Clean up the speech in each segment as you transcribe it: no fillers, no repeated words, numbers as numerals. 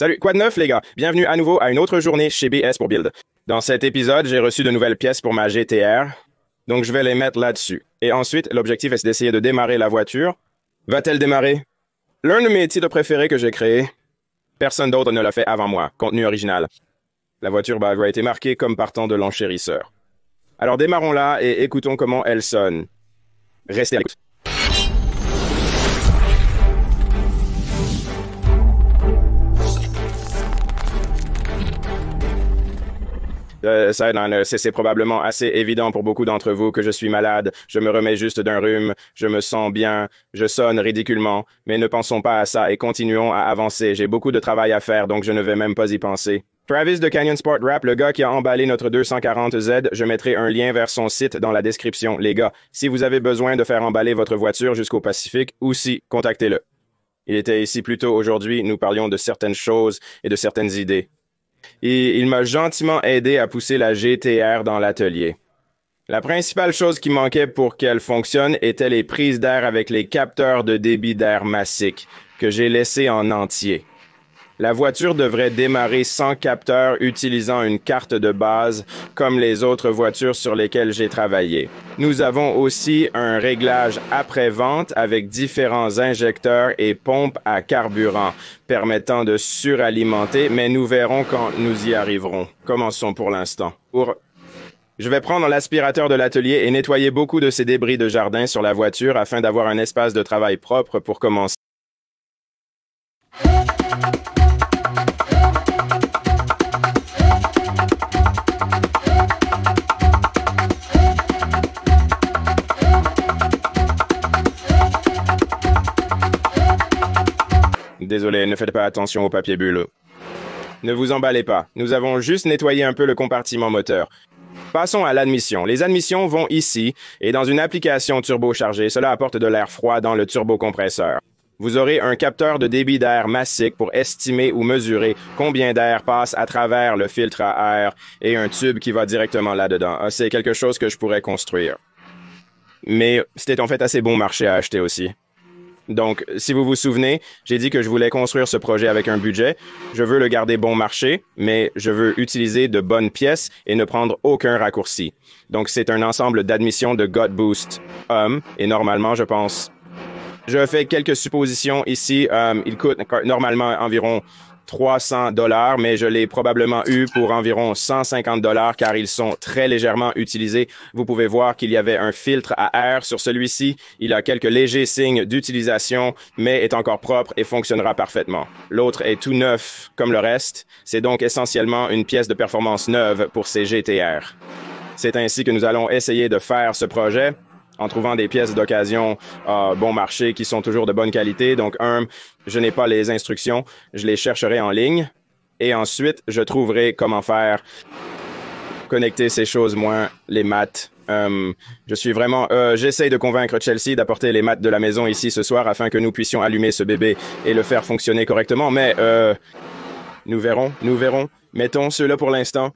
Salut, quoi de neuf les gars? Bienvenue à nouveau à une autre journée chez BS pour Build. Dans cet épisode, j'ai reçu de nouvelles pièces pour ma GTR, donc je vais les mettre là-dessus. Et ensuite, l'objectif est d'essayer de démarrer la voiture. Va-t-elle démarrer? L'un de mes titres préférés que j'ai créé, personne d'autre ne l'a fait avant moi, contenu original. La voiture a été marquée comme partant de l'enchérisseur. Alors démarrons-la et écoutons comment elle sonne. Restez à l'écoute. C'est probablement assez évident pour beaucoup d'entre vous que je suis malade, je me remets juste d'un rhume, je me sens bien, je sonne ridiculement, mais ne pensons pas à ça et continuons à avancer. J'ai beaucoup de travail à faire, donc je ne vais même pas y penser. Travis de Canyon Sport Rap, le gars qui a emballé notre 240Z, je mettrai un lien vers son site dans la description. Les gars, si vous avez besoin de faire emballer votre voiture jusqu'au Pacifique, aussi, contactez-le. Il était ici plus tôt aujourd'hui, nous parlions de certaines choses et de certaines idées. Et il m'a gentiment aidé à pousser la GTR dans l'atelier. La principale chose qui manquait pour qu'elle fonctionne était les prises d'air avec les capteurs de débit d'air massique, que j'ai laissés en entier. La voiture devrait démarrer sans capteur utilisant une carte de base comme les autres voitures sur lesquelles j'ai travaillé. Nous avons aussi un réglage après-vente avec différents injecteurs et pompes à carburant permettant de suralimenter, mais nous verrons quand nous y arriverons. Commençons pour l'instant. Je vais prendre l'aspirateur de l'atelier et nettoyer beaucoup de ces débris de jardin sur la voiture afin d'avoir un espace de travail propre pour commencer. Désolé, ne faites pas attention au papier bulle. Ne vous emballez pas, nous avons juste nettoyé un peu le compartiment moteur. Passons à l'admission. Les admissions vont ici, et dans une application turbochargée, cela apporte de l'air froid dans le turbocompresseur. Vous aurez un capteur de débit d'air massique pour estimer ou mesurer combien d'air passe à travers le filtre à air et un tube qui va directement là-dedans. C'est quelque chose que je pourrais construire. Mais c'était en fait assez bon marché à acheter aussi. Donc, si vous vous souvenez, j'ai dit que je voulais construire ce projet avec un budget. Je veux le garder bon marché, mais je veux utiliser de bonnes pièces et ne prendre aucun raccourci. Donc, c'est un ensemble d'admissions de God Boost et normalement, je pense... Je fais quelques suppositions ici. Il coûte normalement environ $300, mais je l'ai probablement eu pour environ $150 car ils sont très légèrement utilisés. Vous pouvez voir qu'il y avait un filtre à air sur celui-ci. Il a quelques légers signes d'utilisation, mais est encore propre et fonctionnera parfaitement. L'autre est tout neuf comme le reste. C'est donc essentiellement une pièce de performance neuve pour ces GTR. C'est ainsi que nous allons essayer de faire ce projet en trouvant des pièces d'occasion bon marché qui sont toujours de bonne qualité. Donc, je n'ai pas les instructions, je les chercherai en ligne. Et ensuite, je trouverai comment faire connecter ces choses, moins les maths. J'essaye de convaincre Chelsea d'apporter les maths de la maison ici ce soir afin que nous puissions allumer ce bébé et le faire fonctionner correctement. Mais nous verrons. Mettons ceux-là pour l'instant.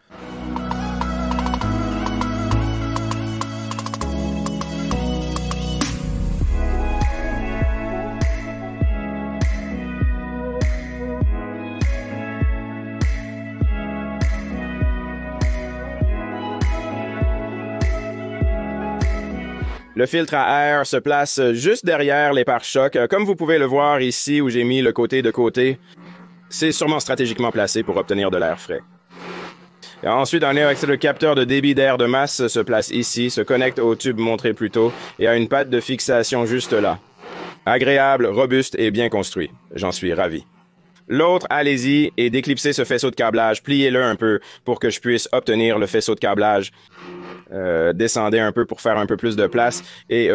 Le filtre à air se place juste derrière les pare-chocs. Comme vous pouvez le voir ici où j'ai mis le côté de côté, c'est sûrement stratégiquement placé pour obtenir de l'air frais. Et ensuite, le capteur de débit d'air de masse se place ici, se connecte au tube montré plus tôt et a une patte de fixation juste là. Agréable, robuste et bien construit. J'en suis ravi. L'autre, allez-y et déclipsez ce faisceau de câblage. Pliez-le un peu pour que je puisse obtenir le faisceau de câblage. Descendez un peu pour faire un peu plus de place et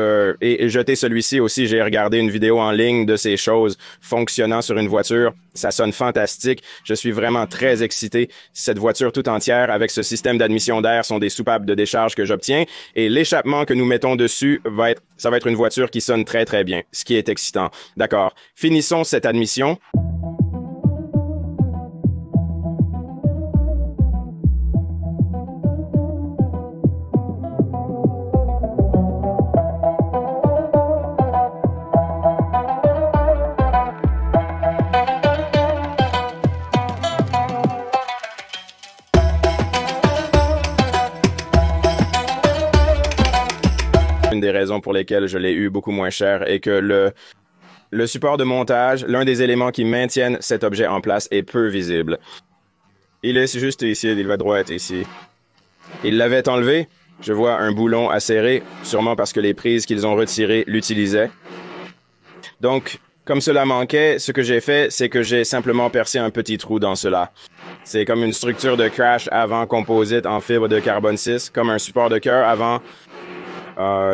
jetez celui-ci aussi. J'ai regardé une vidéo en ligne de ces choses fonctionnant sur une voiture. Ça sonne fantastique. Je suis vraiment très excité. Cette voiture tout entière avec ce système d'admission d'air sont des soupapes de décharge que j'obtiens et l'échappement que nous mettons dessus ça va être une voiture qui sonne très très bien, ce qui est excitant. D'accord. Finissons cette admission. une des raisons pour lesquelles je l'ai eu beaucoup moins cher et que le support de montage, l'un des éléments qui maintiennent cet objet en place, est peu visible. Il est juste ici, il va droit ici. Ils l'avaient enlevé. Je vois un boulon à serrer, sûrement parce que les prises qu'ils ont retirées l'utilisaient. Donc, comme cela manquait, ce que j'ai fait, c'est que j'ai simplement percé un petit trou dans cela. C'est comme une structure de crash avant composite en fibre de carbone 6, comme un support de cœur avant.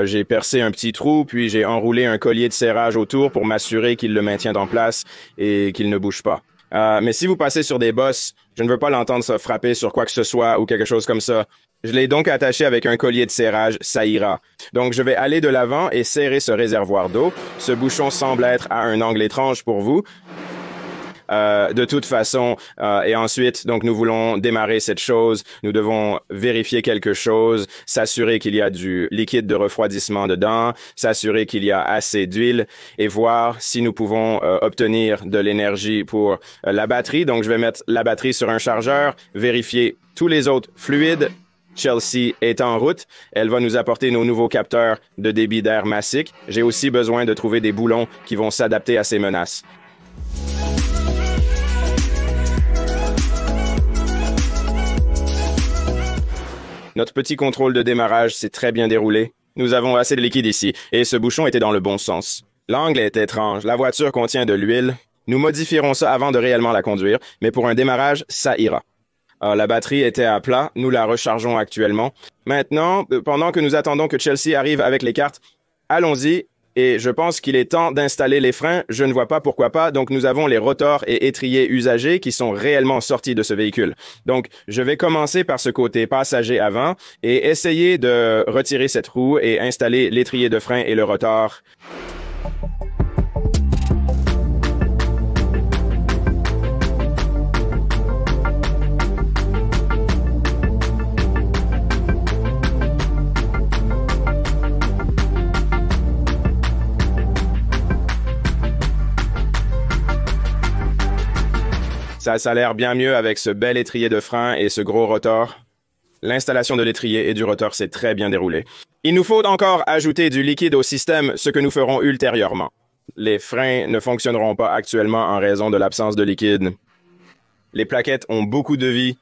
J'ai percé un petit trou, puis j'ai enroulé un collier de serrage autour pour m'assurer qu'il le maintient en place et qu'il ne bouge pas. Mais si vous passez sur des bosses, je ne veux pas l'entendre se frapper sur quoi que ce soit ou quelque chose comme ça. Je l'ai donc attaché avec un collier de serrage, ça ira. Donc je vais aller de l'avant et serrer ce réservoir d'eau. Ce bouchon semble être à un angle étrange pour vous. De toute façon, et ensuite, donc nous voulons démarrer cette chose. Nous devons vérifier quelque chose, s'assurer qu'il y a du liquide de refroidissement dedans, s'assurer qu'il y a assez d'huile et voir si nous pouvons obtenir de l'énergie pour la batterie. Donc je vais mettre la batterie sur un chargeur, vérifier tous les autres fluides. Chelsea est en route. Elle va nous apporter nos nouveaux capteurs de débit d'air massique. J'ai aussi besoin de trouver des boulons qui vont s'adapter à ces menaces. Notre petit contrôle de démarrage s'est très bien déroulé. Nous avons assez de liquide ici, et ce bouchon était dans le bon sens. L'angle est étrange. La voiture contient de l'huile. Nous modifierons ça avant de réellement la conduire, mais pour un démarrage, ça ira. La batterie était à plat. Nous la rechargeons actuellement. Maintenant, pendant que nous attendons que Chelsea arrive avec les cartes, allons-y. Et je pense qu'il est temps d'installer les freins. Je ne vois pas pourquoi pas. Donc, nous avons les rotors et étriers usagés qui sont réellement sortis de ce véhicule. Donc, je vais commencer par ce côté passager avant et essayer de retirer cette roue et installer l'étrier de frein et le rotor. Ça a l'air bien mieux avec ce bel étrier de frein et ce gros rotor. L'installation de l'étrier et du rotor s'est très bien déroulée. Il nous faut encore ajouter du liquide au système, ce que nous ferons ultérieurement. Les freins ne fonctionneront pas actuellement en raison de l'absence de liquide. Les plaquettes ont beaucoup de vie.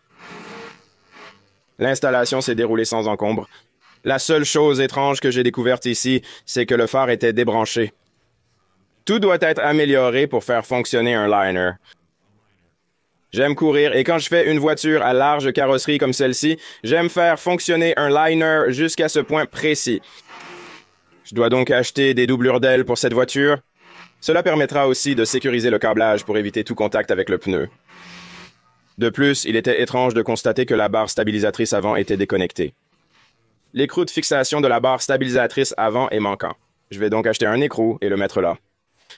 L'installation s'est déroulée sans encombre. La seule chose étrange que j'ai découverte ici, c'est que le phare était débranché. Tout doit être amélioré pour faire fonctionner un liner. J'aime courir et quand je fais une voiture à large carrosserie comme celle-ci, j'aime faire fonctionner un liner jusqu'à ce point précis. Je dois donc acheter des doublures d'ailes pour cette voiture. Cela permettra aussi de sécuriser le câblage pour éviter tout contact avec le pneu. De plus, il était étrange de constater que la barre stabilisatrice avant était déconnectée. L'écrou de fixation de la barre stabilisatrice avant est manquant. Je vais donc acheter un écrou et le mettre là.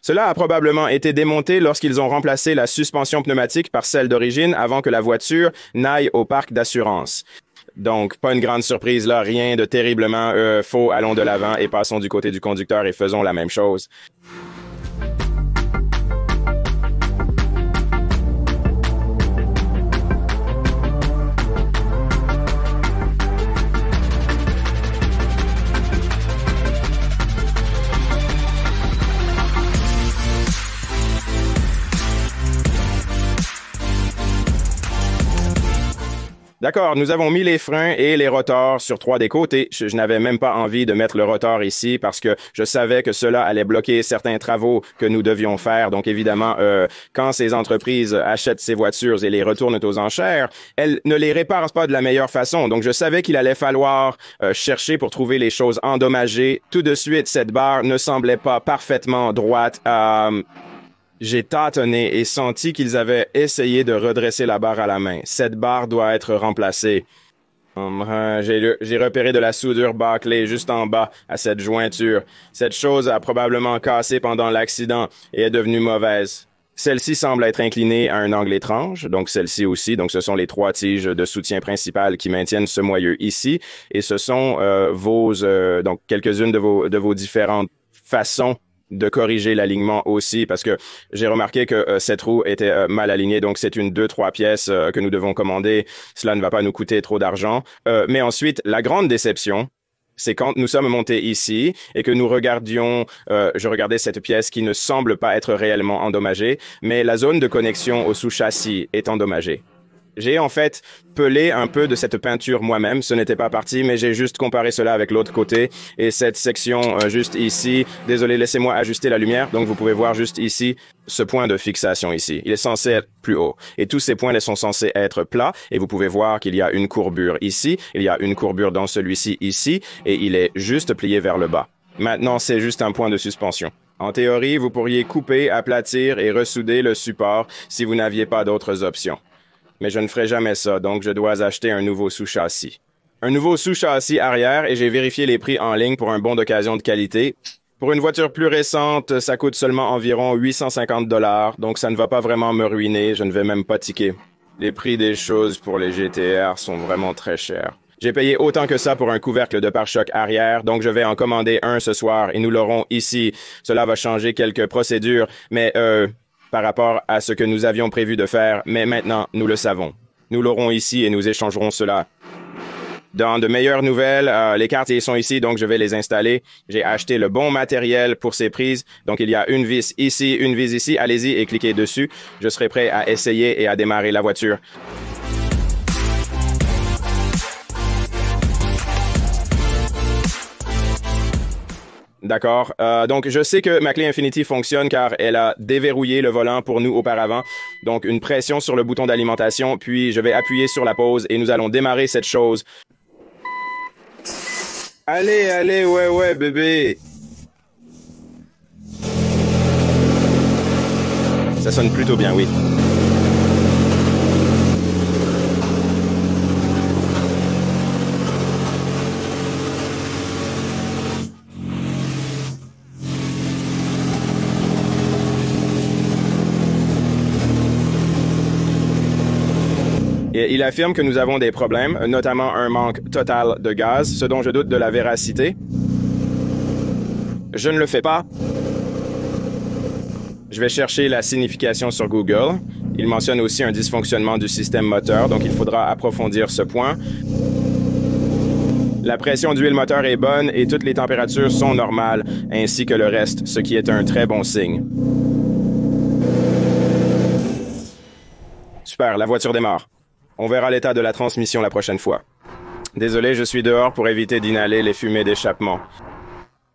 Cela a probablement été démonté lorsqu'ils ont remplacé la suspension pneumatique par celle d'origine avant que la voiture n'aille au parc d'assurance. Donc, pas une grande surprise là, rien de terriblement faux. Allons de l'avant et passons du côté du conducteur et faisons la même chose. D'accord, nous avons mis les freins et les rotors sur 3 des côtés. Je n'avais même pas envie de mettre le rotor ici parce que je savais que cela allait bloquer certains travaux que nous devions faire. Donc évidemment, quand ces entreprises achètent ces voitures et les retournent aux enchères, elles ne les réparent pas de la meilleure façon. Donc je savais qu'il allait falloir chercher pour trouver les choses endommagées. Tout de suite, cette barre ne semblait pas parfaitement droite. J'ai tâtonné et senti qu'ils avaient essayé de redresser la barre à la main. Cette barre doit être remplacée. J'ai repéré de la soudure bâclée juste en bas à cette jointure. Cette chose a probablement cassé pendant l'accident et est devenue mauvaise. Celle-ci semble être inclinée à un angle étrange, donc celle-ci aussi. Donc ce sont les 3 tiges de soutien principales qui maintiennent ce moyeu ici. Et ce sont donc quelques-unes de vos différentes façons de corriger l'alignement aussi, parce que j'ai remarqué que cette roue était mal alignée, donc c'est une 2-3 pièces que nous devons commander. Cela ne va pas nous coûter trop d'argent. Mais ensuite, la grande déception, c'est quand nous sommes montés ici et que nous regardions, je regardais cette pièce qui ne semble pas être réellement endommagée, mais la zone de connexion au sous-châssis est endommagée. J'ai en fait pelé un peu de cette peinture moi-même, ce n'était pas parti, mais j'ai juste comparé cela avec l'autre côté et cette section juste ici. Désolé, laissez-moi ajuster la lumière. Donc vous pouvez voir juste ici ce point de fixation ici. Il est censé être plus haut et tous ces points sont censés être plats et vous pouvez voir qu'il y a une courbure ici, il y a une courbure dans celui-ci ici et il est juste plié vers le bas. Maintenant, c'est juste un point de suspension. En théorie, vous pourriez couper, aplatir et ressouder le support si vous n'aviez pas d'autres options. Mais je ne ferai jamais ça, donc je dois acheter un nouveau sous-châssis. Un nouveau sous-châssis arrière et j'ai vérifié les prix en ligne pour un bon d'occasion de qualité. Pour une voiture plus récente, ça coûte seulement environ 850 $, donc ça ne va pas vraiment me ruiner, je ne vais même pas tiquer. Les prix des choses pour les GTR sont vraiment très chers. J'ai payé autant que ça pour un couvercle de pare-choc arrière, donc je vais en commander un ce soir et nous l'aurons ici. Cela va changer quelques procédures, mais par rapport à ce que nous avions prévu de faire, mais maintenant, nous le savons. Nous l'aurons ici et nous échangerons cela. Dans de meilleures nouvelles, les quartiers sont ici, donc je vais les installer. J'ai acheté le bon matériel pour ces prises. Donc, il y a une vis ici, une vis ici. Allez-y et cliquez dessus. Je serai prêt à essayer et à démarrer la voiture. D'accord. Donc, je sais que ma clé Infinity fonctionne car elle a déverrouillé le volant pour nous auparavant. Donc, une pression sur le bouton d'alimentation, puis je vais appuyer sur la pause et nous allons démarrer cette chose. Allez, allez, ouais, bébé. Ça sonne plutôt bien, oui. Et il affirme que nous avons des problèmes, notamment un manque total de gaz, ce dont je doute de la véracité. Je ne le fais pas. Je vais chercher la signification sur Google. Il mentionne aussi un dysfonctionnement du système moteur, donc il faudra approfondir ce point. La pression d'huile moteur est bonne et toutes les températures sont normales, ainsi que le reste, ce qui est un très bon signe. Super, la voiture démarre. On verra l'état de la transmission la prochaine fois. Désolé, je suis dehors pour éviter d'inhaler les fumées d'échappement.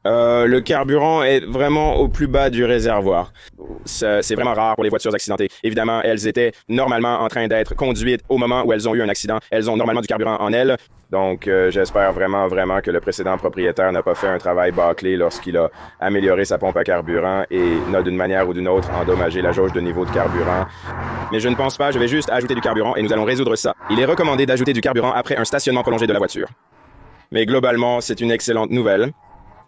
Le carburant est vraiment au plus bas du réservoir. C'est vraiment rare pour les voitures accidentées. Évidemment, elles étaient normalement en train d'être conduites au moment où elles ont eu un accident. Elles ont normalement du carburant en elles. Donc, j'espère vraiment que le précédent propriétaire n'a pas fait un travail bâclé lorsqu'il a amélioré sa pompe à carburant et n'a d'une manière ou d'une autre endommagé la jauge de niveau de carburant. Mais je ne pense pas, je vais juste ajouter du carburant et nous allons résoudre ça. Il est recommandé d'ajouter du carburant après un stationnement prolongé de la voiture. Mais globalement, c'est une excellente nouvelle.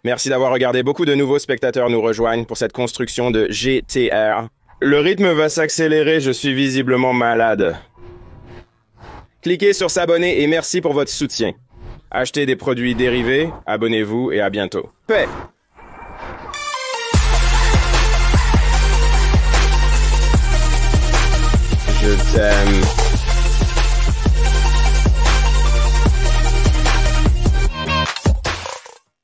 Merci d'avoir regardé. Beaucoup de nouveaux spectateurs nous rejoignent pour cette construction de GTR. Le rythme va s'accélérer, je suis visiblement malade. Cliquez sur s'abonner et merci pour votre soutien. Achetez des produits dérivés, abonnez-vous et à bientôt. Paix! Je t'aime.